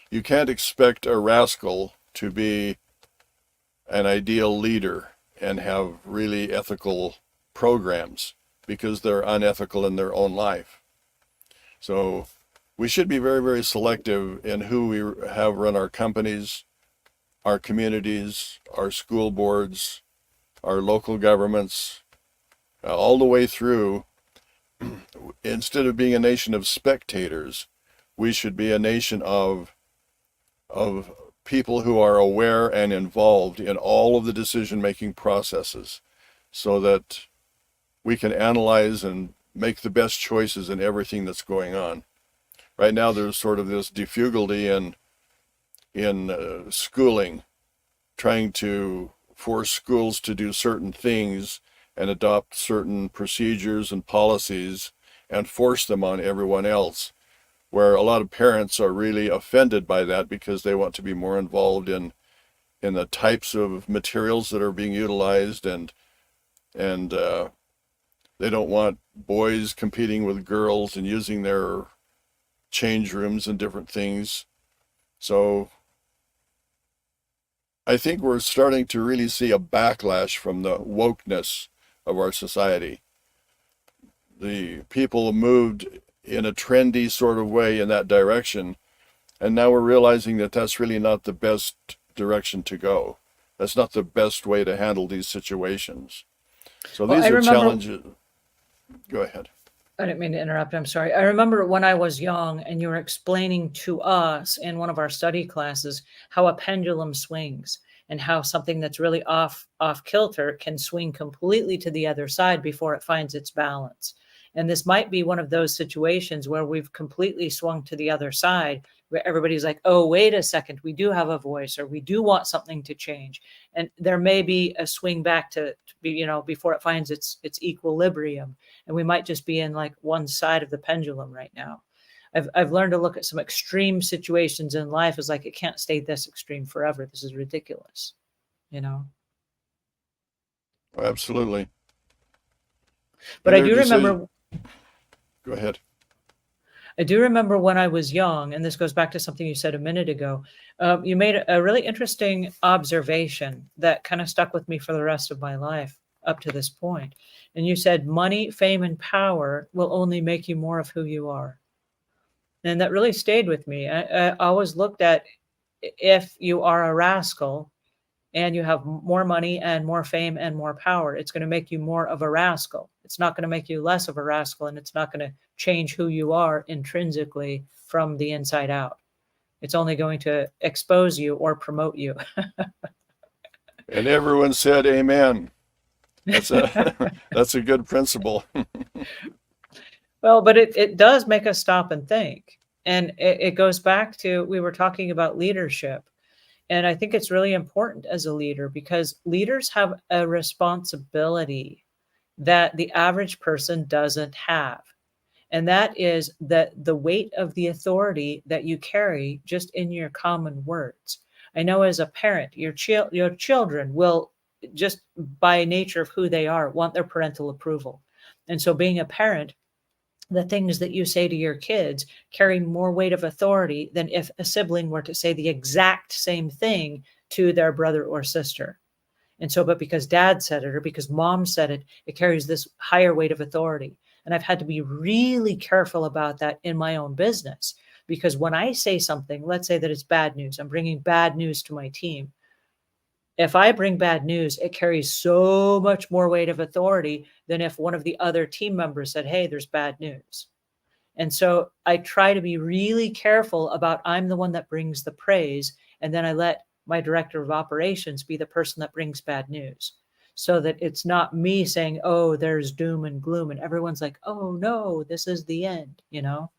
[SPEAKER 2] You can't expect a rascal to be an ideal leader and have really ethical programs because they're unethical in their own life. So we should be very, very selective in who we have run our companies, our communities, our school boards, our local governments, all the way through. Instead of being a nation of spectators, we should be a nation of people who are aware and involved in all of the decision-making processes so that we can analyze and make the best choices in everything that's going on. Right now, there's sort of this difficulty in schooling, trying to force schools to do certain things and adopt certain procedures and policies and force them on everyone else, where a lot of parents are really offended by that because they want to be more involved in the types of materials that are being utilized, and they don't want boys competing with girls and using their change rooms and different things. So I think we're starting to really see a backlash from the wokeness of our society. The people moved in a trendy sort of way in that direction, and now we're realizing that that's really not the best direction to go. That's not the best way to handle these situations. So these are challenges. Go ahead.
[SPEAKER 1] I didn't mean to interrupt. I'm sorry. I remember when I was young and you were explaining to us in one of our study classes how a pendulum swings and how something that's really off kilter can swing completely to the other side before it finds its balance. And this might be one of those situations where we've completely swung to the other side, where everybody's like, oh, wait a second, we do have a voice, or we do want something to change. And there may be a swing back to be, before it finds its equilibrium. And we might just be in like one side of the pendulum right now. I've learned to look at some extreme situations in life as like, it can't stay this extreme forever. This is ridiculous,
[SPEAKER 2] Absolutely.
[SPEAKER 1] But I do remember.
[SPEAKER 2] Go ahead.
[SPEAKER 1] I do remember when I was young, and this goes back to something you said a minute ago. You made a really interesting observation that kind of stuck with me for the rest of my life up to this point. And you said, money, fame, and power will only make you more of who you are. And that really stayed with me. I always looked at, if you are a rascal, and you have more money and more fame and more power, it's going to make you more of a rascal. It's not going to make you less of a rascal, and it's not going to change who you are intrinsically from the inside out. It's only going to expose you or promote you.
[SPEAKER 2] And everyone said amen. That's a that's a good principle.
[SPEAKER 1] Well, but it does make us stop and think. And it goes back to, we were talking about leadership. And I think it's really important as a leader, because leaders have a responsibility that the average person doesn't have. And that is that the weight of the authority that you carry just in your common words. I know as a parent, your children will, just by nature of who they are, want their parental approval. And so being a parent, the things that you say to your kids carry more weight of authority than if a sibling were to say the exact same thing to their brother or sister. And so, but because dad said it or because mom said it, it carries this higher weight of authority. And I've had to be really careful about that in my own business, because when I say something, let's say that it's bad news, I'm bringing bad news to my team. If I bring bad news, it carries so much more weight of authority than if one of the other team members said, hey, there's bad news. And so I try to be really careful about, I'm the one that brings the praise, and then I let my director of operations be the person that brings bad news, so that it's not me saying, oh, there's doom and gloom, and everyone's like, oh no, this is the end, you know?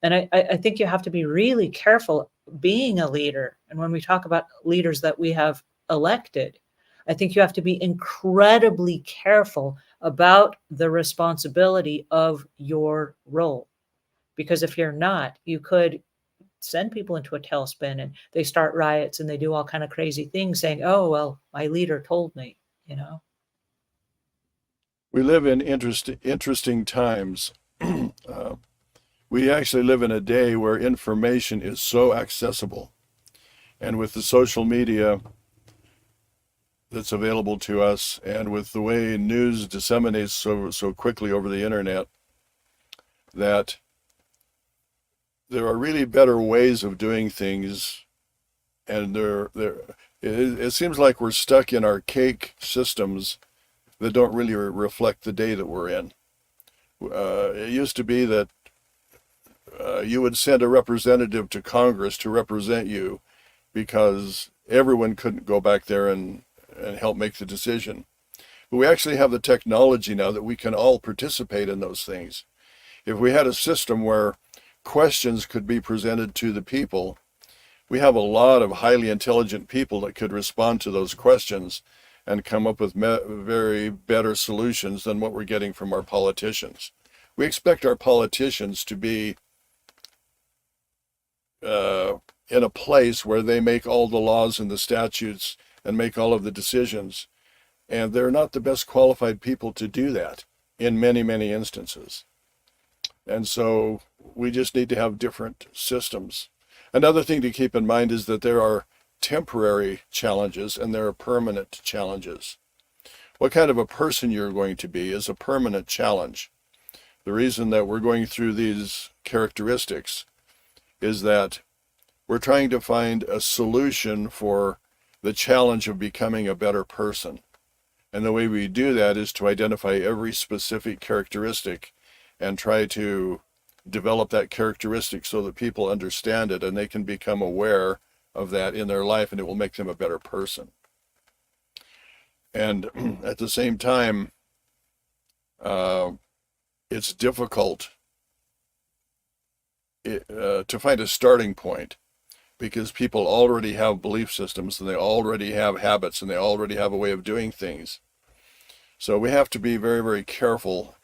[SPEAKER 1] And I think you have to be really careful being a leader. And when we talk about leaders that we have elected, I think you have to be incredibly careful about the responsibility of your role. Because if you're not, you could send people into a tailspin, and they start riots and they do all kind of crazy things saying, oh, well, my leader told me, you know.
[SPEAKER 2] We live in interesting times. We actually live in a day where information is so accessible. And with the social media that's available to us, and with the way news disseminates so quickly over the internet, that there are really better ways of doing things. And it seems like we're stuck in archaic systems that don't really reflect the day that we're in. It used to be that you would send a representative to Congress to represent you, because everyone couldn't go back there and help make the decision. But we actually have the technology now that we can all participate in those things. If we had a system where questions could be presented to the people, we have a lot of highly intelligent people that could respond to those questions and come up with very better solutions than what we're getting from our politicians. We expect our politicians to be in a place where they make all the laws and the statutes and make all of the decisions. And they're not the best qualified people to do that in many, many instances. And so we just need to have different systems. Another thing to keep in mind is that there are temporary challenges and there are permanent challenges. What kind of a person you're going to be is a permanent challenge. The reason that we're going through these characteristics is that we're trying to find a solution for the challenge of becoming a better person. And the way we do that is to identify every specific characteristic and try to develop that characteristic so that people understand it and they can become aware of that in their life, and it will make them a better person. And at the same time, it's difficult to find a starting point, because people already have belief systems and they already have habits and they already have a way of doing things. So we have to be very, very careful.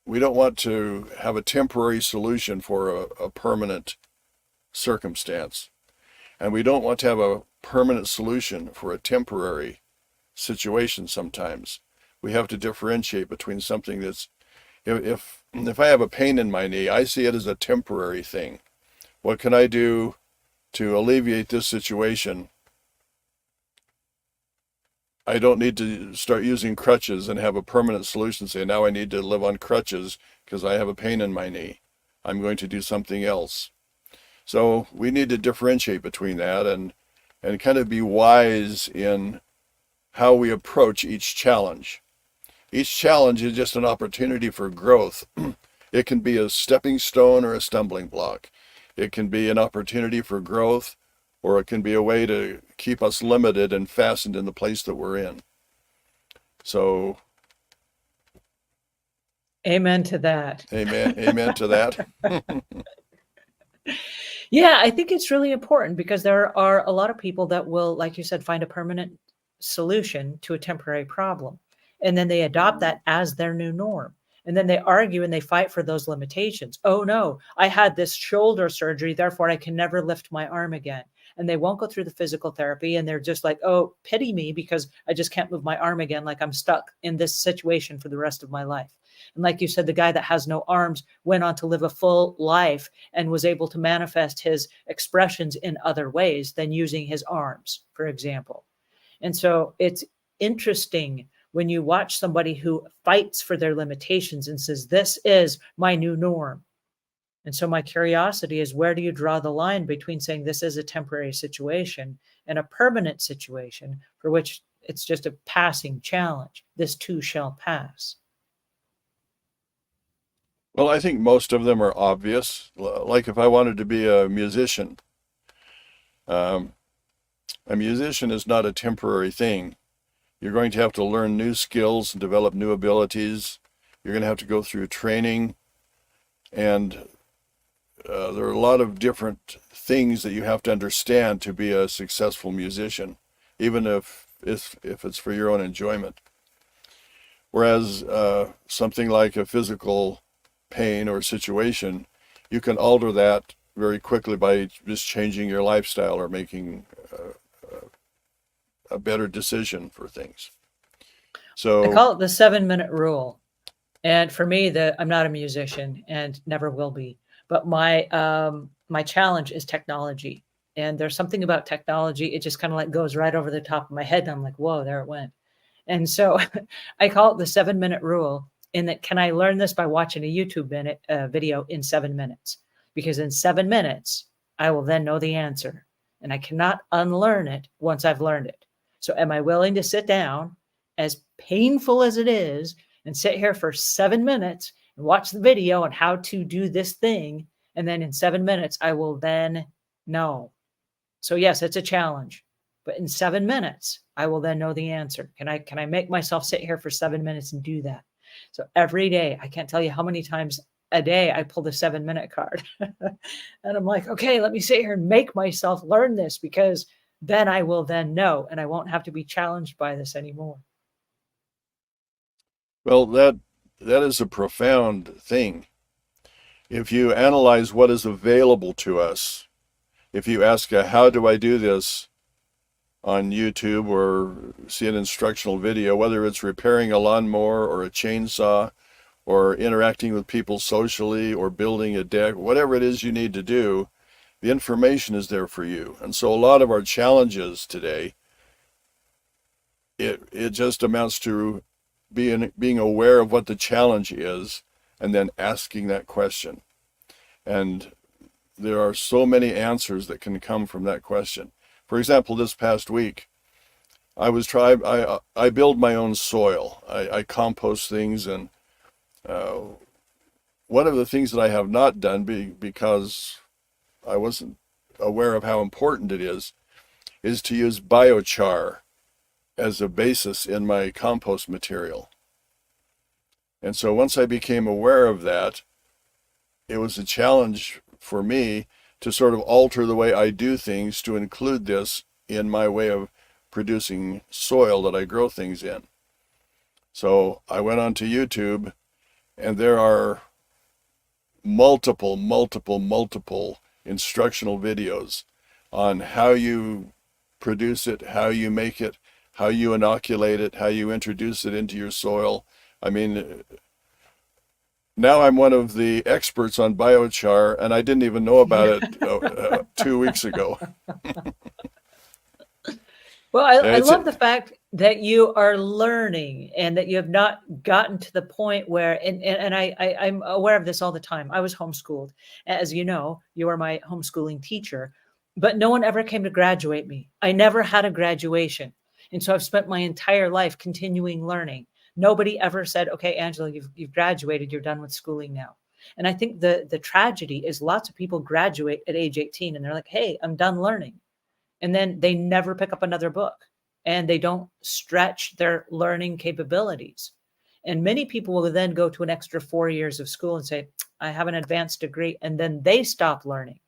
[SPEAKER 2] We don't want to have a temporary solution for a permanent circumstance. And we don't want to have a permanent solution for a temporary situation sometimes. We have to differentiate between something that's, if I have a pain in my knee, I see it as a temporary thing. What can I do to alleviate this situation? I don't need to start using crutches and have a permanent solution, say, now I need to live on crutches because I have a pain in my knee. I'm going to do something else. So we need to differentiate between that, and and kind of be wise in how we approach each challenge. Each challenge is just an opportunity for growth. It can be a stepping stone or a stumbling block. It can be an opportunity for growth, or it can be a way to keep us limited and fastened in the place that we're in. So,
[SPEAKER 1] amen to that.
[SPEAKER 2] amen to that.
[SPEAKER 1] Yeah, I think it's really important because there are a lot of people that will, like you said, find a permanent solution to a temporary problem. And then they adopt that as their new norm. And then they argue and they fight for those limitations. Oh no, I had this shoulder surgery, therefore I can never lift my arm again. And they won't go through the physical therapy, and they're just like, oh, pity me because I just can't move my arm again. Like I'm stuck in this situation for the rest of my life. And like you said, the guy that has no arms went on to live a full life and was able to manifest his expressions in other ways than using his arms, for example. And so it's interesting when you watch somebody who fights for their limitations and says, this is my new norm. And so my curiosity is, where do you draw the line between saying this is a temporary situation and a permanent situation for which it's just a passing challenge? This too shall pass.
[SPEAKER 2] Well, I think most of them are obvious. Like if I wanted to be a musician is not a temporary thing. You're going to have to learn new skills and develop new abilities. You're going to have to go through training, and there are a lot of different things that you have to understand to be a successful musician, even if it's for your own enjoyment. Whereas something like a physical pain or situation, you can alter that very quickly by just changing your lifestyle or making a better decision for things. So
[SPEAKER 1] I call it the 7-minute rule. And for me, I'm not a musician and never will be, but my challenge is technology. And there's something about technology, it just kind of like goes right over the top of my head. And I'm like, whoa, there it went. And so I call it the 7-minute rule, in that, can I learn this by watching a YouTube video in 7 minutes? Because in 7 minutes, I will then know the answer. And I cannot unlearn it once I've learned it. So am I willing to sit down, as painful as it is, and sit here for 7 minutes and watch the video on how to do this thing? And then in 7 minutes, I will then know. So yes, it's a challenge. But in 7 minutes, I will then know the answer. Can I make myself sit here for 7 minutes and do that? So every day, I can't tell you how many times a day I pull the 7-minute card. And I'm like, okay, let me sit here and make myself learn this, because then I will then know, and I won't have to be challenged by this anymore.
[SPEAKER 2] well, that is a profound thing. If you analyze what is available to us, if you ask, how do I do this on YouTube, or see an instructional video, whether it's repairing a lawnmower or a chainsaw, or interacting with people socially, or building a deck, whatever it is you need to do, the information is there for you. And so a lot of our challenges today, it just amounts to being aware of what the challenge is, and then asking that question. And there are so many answers that can come from that question. For example, this past week, I build my own soil. I compost things, and one of the things that I have not done, because I wasn't aware of how important it is to use biochar as a basis in my compost material. And so once I became aware of that, it was a challenge for me to sort of alter the way I do things to include this in my way of producing soil that I grow things in. So I went onto YouTube, and there are multiple instructional videos on how you produce it, how you make it, how you inoculate it, how you introduce it into your soil. I mean, now I'm one of the experts on biochar, and I didn't even know about it 2 weeks ago.
[SPEAKER 1] Well, I love the fact that you are learning, and that you have not gotten to the point where, and I'm aware of this all the time. I was homeschooled. As you know, you are my homeschooling teacher. but no one ever came to graduate me. I never had a graduation. And so I've spent my entire life continuing learning. Nobody ever said, okay, Angela, you've graduated, you're done with schooling now. And I think the tragedy is lots of people graduate at age 18 and they're like, hey, I'm done learning. And then they never pick up another book and they don't stretch their learning capabilities. And many people will then go to an extra 4 years of school and say, I have an advanced degree, and then they stop learning.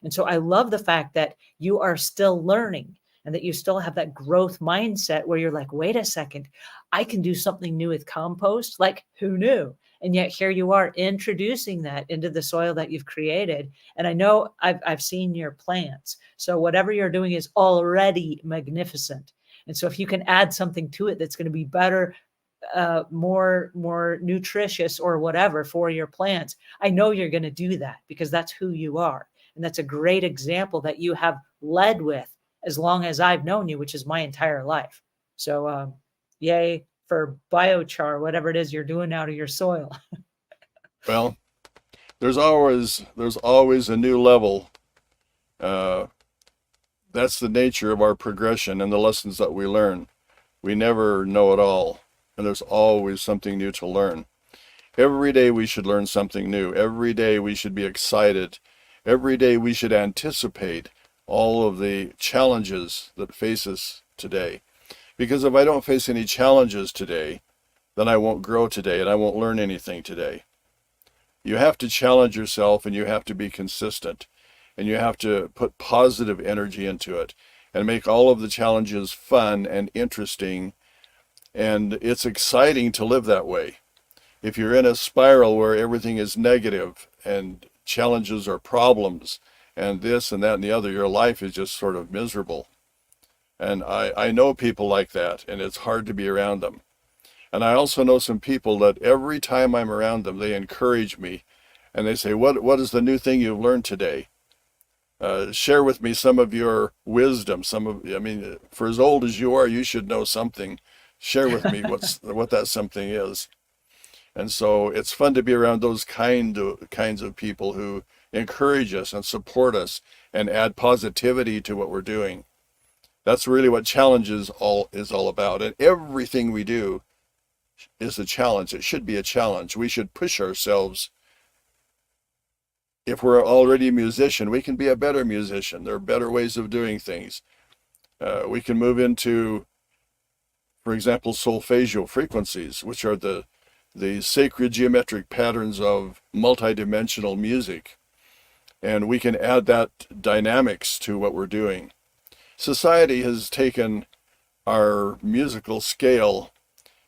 [SPEAKER 1] And so I love the fact that you are still learning and that you still have that growth mindset where you're like, wait a second, I can do something new with compost. Like, who knew? And yet here you are introducing that into the soil that you've created. And I know I've seen your plants. So whatever you're doing is already magnificent. And so if you can add something to it that's going to be better, more nutritious or whatever for your plants, I know you're going to do that because that's who you are. And that's a great example that you have led with as long as I've known you, which is my entire life. So yay for biochar, whatever it is you're doing out of your soil.
[SPEAKER 2] Well, there's always a new level. That's the nature of our progression and the lessons that we learn. We never know it all, and there's always something new to learn. Every day we should learn something new. Every day we should be excited. Every day we should anticipate all of the challenges that face us today. Because if I don't face any challenges today, then I won't grow today and I won't learn anything today. You have to challenge yourself and you have to be consistent and you have to put positive energy into it and make all of the challenges fun and interesting. And it's exciting to live that way. If you're in a spiral where everything is negative and challenges are problems and this and that and the other, your life is just sort of miserable. And I know people like that, and it's hard to be around them. And I also know some people that every time I'm around them, they encourage me and they say, what is the new thing you've learned today? Share with me some of your wisdom. For as old as you are, you should know something. Share with me what that something is. And so it's fun to be around those kinds of people who encourage us and support us and add positivity to what we're doing. That's really what challenge is all about. And everything we do is a challenge. It should be a challenge. We should push ourselves. If we're already a musician, we can be a better musician. There are better ways of doing things. We can move into, for example, solfeggio frequencies, which are the sacred geometric patterns of multidimensional music. And we can add that dynamics to what we're doing. Society has taken our musical scale.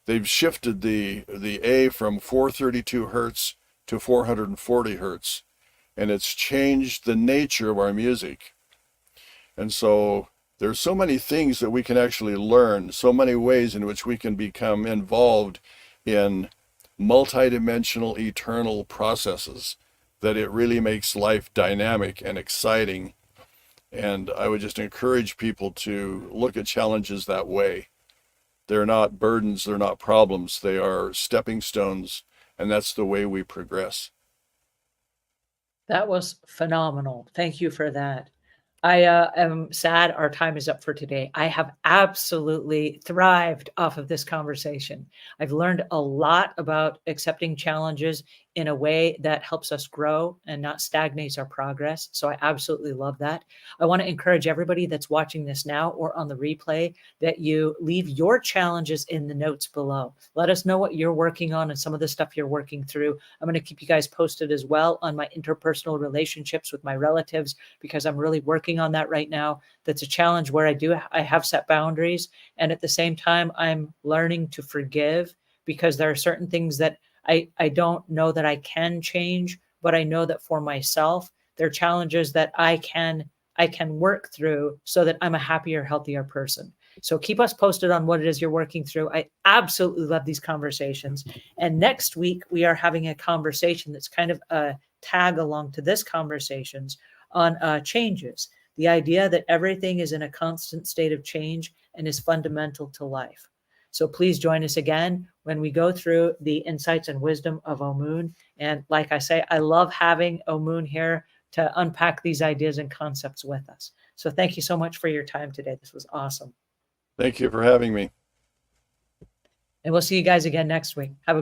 [SPEAKER 2] They've shifted the A from 432 hertz to 440 hertz. And it's changed the nature of our music. And so there's so many things that we can actually learn, so many ways in which we can become involved in multidimensional eternal processes, that it really makes life dynamic and exciting. And I would just encourage people to look at challenges that way. They're not burdens, they're not problems, they are stepping stones, and that's the way we progress.
[SPEAKER 1] That was phenomenal. Thank you for that. I am sad our time is up for today. I have absolutely thrived off of this conversation. I've learned a lot about accepting challenges in a way that helps us grow and not stagnates our progress. So I absolutely love that. I want to encourage everybody that's watching this now or on the replay that you leave your challenges in the notes below. Let us know what you're working on and some of the stuff you're working through. I'm going to keep you guys posted as well on my interpersonal relationships with my relatives, because I'm really working on that right now. That's a challenge where I have set boundaries. And at the same time, I'm learning to forgive, because there are certain things that I don't know that I can change, but I know that for myself, there are challenges that I can work through so that I'm a happier, healthier person. So keep us posted on what it is you're working through. I absolutely love these conversations. And next week, we are having a conversation that's kind of a tag along to this conversations on changes. The idea that everything is in a constant state of change and is fundamental to life. So please join us again when we go through the insights and wisdom of Omuugn. And like I say, I love having Omuugn here to unpack these ideas and concepts with us. So thank you so much for your time today. This was awesome.
[SPEAKER 2] Thank you for having me.
[SPEAKER 1] And we'll see you guys again next week. Have a